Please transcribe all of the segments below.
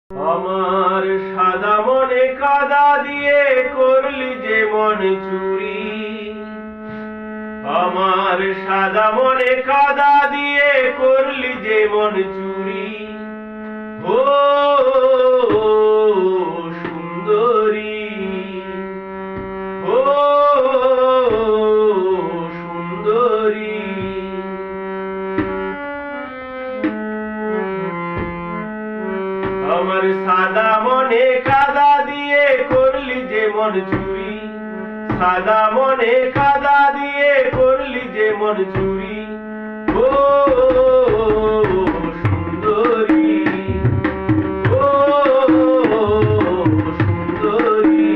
আমার সাদা মনে কাদা দিয়ে করলি যে মন চুরি, আমার সাদা মনে কাদা দিয়ে করলি যে মন চুরি। ও সুন্দরী, ও সুন্দরী, আমার সাদা মনে কাদা দিয়ে করলি যে মন চুরি, সাদা মনে কাদা দিয়ে করলি যে মন চুরি। ও সুন্দরী, ও সুন্দরী,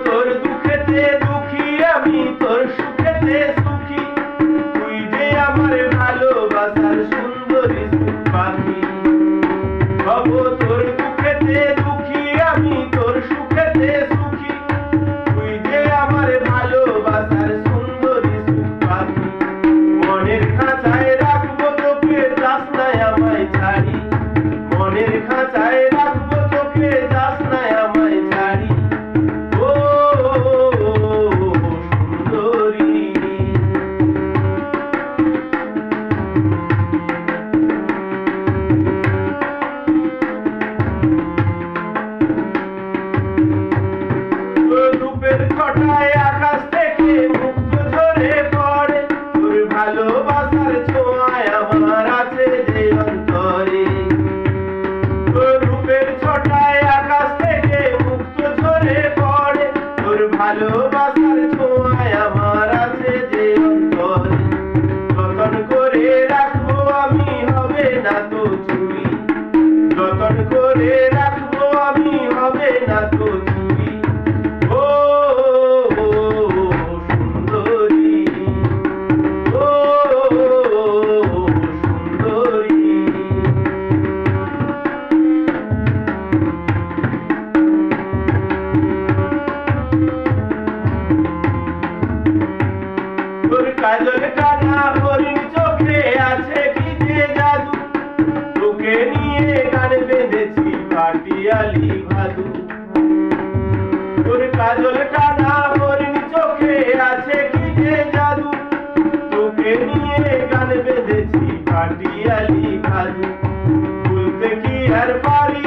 তোর দুঃখেতে দুঃখী আমি, তোর সুখেতে সুখী, তুই যে আমার ভালোবাসার সুন্দরী সুখ পাখি। তোর দুঃখেতে দুঃখী আমি, তোর সুখেতে সুখী, তুই যে আমার ভালোবাসার সুন্দরী সুখ পাখি। মনের খাঁচায় রাখবো তোকে, যাস না আমায় ছাড়ি, মনের খাঁচায় রাখবো তোকে, যাস না আমায় ছাড়ি। রূপের ছটায় আকাশ থেকে মুক্ত ঝরে পড়ে, তোর ভালোবাসার ছোঁয়ায় আমার আছে যে অন্তরে। রূপের ছটায় আকাশ থেকে মুক্ত ঝরে পড়ে, তোর ভালোবাসার ছোঁয়ায় আমার আছে যে অন্তরে। যতন করে রাখবো আমি, হবে না তো চুরি, যতন করে রাখবো আমি, হবে না তো চুরি। ও সুন্দরী, ও সুন্দরী, তোর কাজল কানা হরিণ চোখে আছে কি যে জাদু, তোকে নিয়ে গান বেঁধেছি পাটিয়ালি ভাদু। তোর কাজল কানা হরিণ চোখে আছে কি যে জাদু, তোকে নিয়ে গান বেঁধেছি পাটিয়ালি ভাদু। ভুলতে কি আর পারি